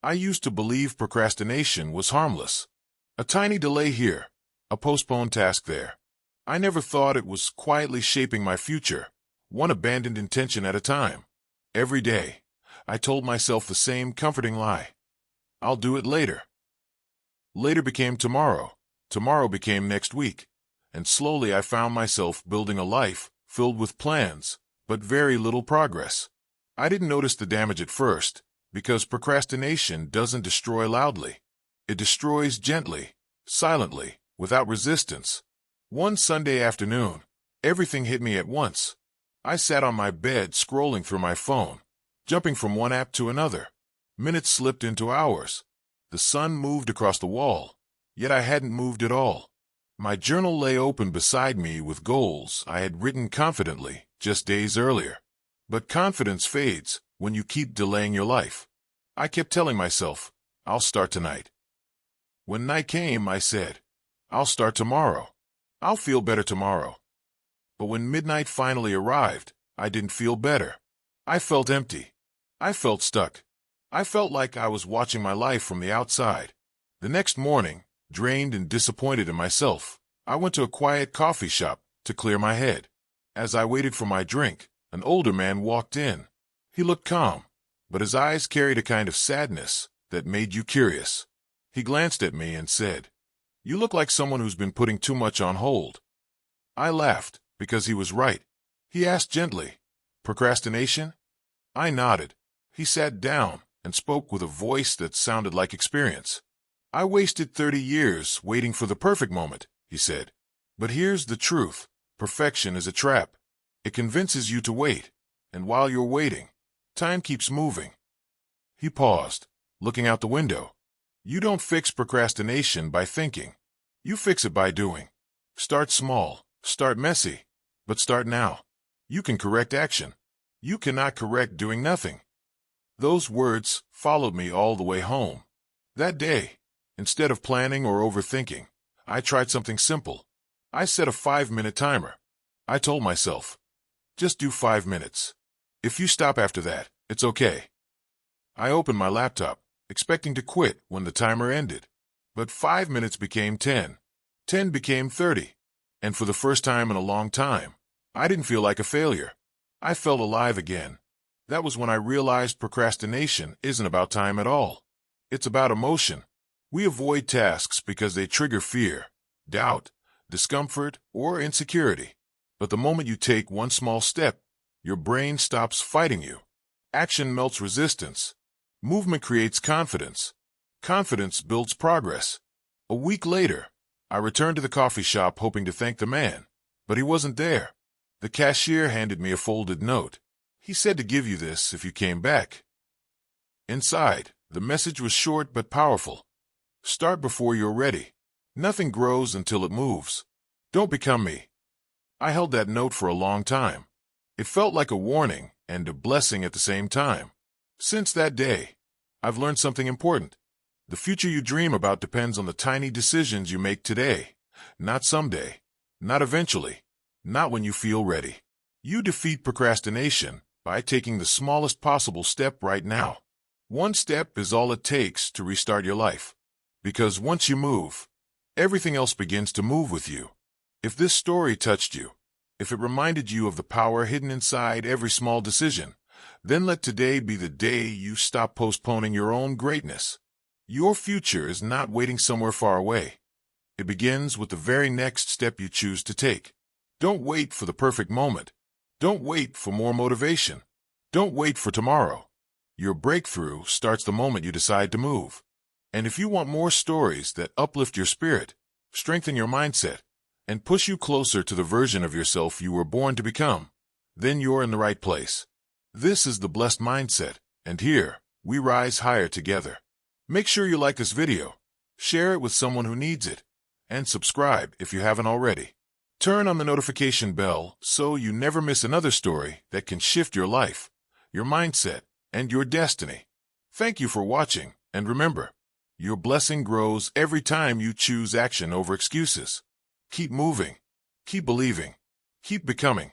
I used to believe procrastination was harmless. A tiny delay here, a postponed task there. I never thought it was quietly shaping my future, one abandoned intention at a time. Every day, I told myself the same comforting lie. I'll do it later. Later became tomorrow. Tomorrow became next week. And slowly I found myself building a life filled with plans, but very little progress. I didn't notice the damage at first, because procrastination doesn't destroy loudly. It destroys gently, silently, without resistance. One Sunday afternoon, everything hit me at once. I sat on my bed scrolling through my phone, jumping from one app to another. Minutes slipped into hours. The sun moved across the wall, yet I hadn't moved at all. My journal lay open beside me with goals I had written confidently just days earlier. But confidence fades when you keep delaying your life. I kept telling myself, I'll start tonight. When night came, I said, I'll start tomorrow. I'll feel better tomorrow. But when midnight finally arrived, I didn't feel better. I felt empty. I felt stuck. I felt like I was watching my life from the outside. The next morning, drained and disappointed in myself, I went to a quiet coffee shop to clear my head. As I waited for my drink, an older man walked in. He looked calm, but his eyes carried a kind of sadness that made you curious. He glanced at me and said, "You look like someone who's been putting too much on hold." I laughed, because he was right. He asked gently, "Procrastination?" I nodded. He sat down and spoke with a voice that sounded like experience. "I wasted 30 years waiting for the perfect moment," he said. "But here's the truth. Perfection is a trap. It convinces you to wait, and while you're waiting, time keeps moving." He paused, looking out the window. You don't fix procrastination by thinking. You fix it by doing. Start small, start messy, but start now. You can correct action. You cannot correct doing nothing. Those words followed me all the way home. That day, instead of planning or overthinking, I tried something simple. I set a 5-minute timer. I told myself, just do 5 minutes. If you stop after that, it's okay. I opened my laptop, expecting to quit when the timer ended. But 5 minutes became 10. 10 became 30. And for the first time in a long time, I didn't feel like a failure. I felt alive again. That was when I realized procrastination isn't about time at all. It's about emotion. We avoid tasks because they trigger fear, doubt, discomfort, or insecurity. But the moment you take one small step, your brain stops fighting you. Action melts resistance. Movement creates confidence. Confidence builds progress. A week later, I returned to the coffee shop hoping to thank the man, but he wasn't there. The cashier handed me a folded note. He said to give you this if you came back. Inside, the message was short but powerful. Start before you're ready. Nothing grows until it moves. Don't become me. I held that note for a long time. It felt like a warning and a blessing at the same time. Since that day, I've learned something important. The future you dream about depends on the tiny decisions you make today, not someday, not eventually, not when you feel ready. You defeat procrastination by taking the smallest possible step right now. One step is all it takes to restart your life. Because once you move, everything else begins to move with you. If this story touched you, if it reminded you of the power hidden inside every small decision, then let today be the day you stop postponing your own greatness. Your future is not waiting somewhere far away. It begins with the very next step you choose to take. Don't wait for the perfect moment. Don't wait for more motivation. Don't wait for tomorrow. Your breakthrough starts the moment you decide to move. And if you want more stories that uplift your spirit, strengthen your mindset, and push you closer to the version of yourself you were born to become, then you're in the right place. This is the Blessed Mindset, and here, we rise higher together. Make sure you like this video, share it with someone who needs it, and subscribe if you haven't already. Turn on the notification bell so you never miss another story that can shift your life, your mindset, and your destiny. Thank you for watching, and remember, your blessing grows every time you choose action over excuses. Keep moving, keep believing, keep becoming.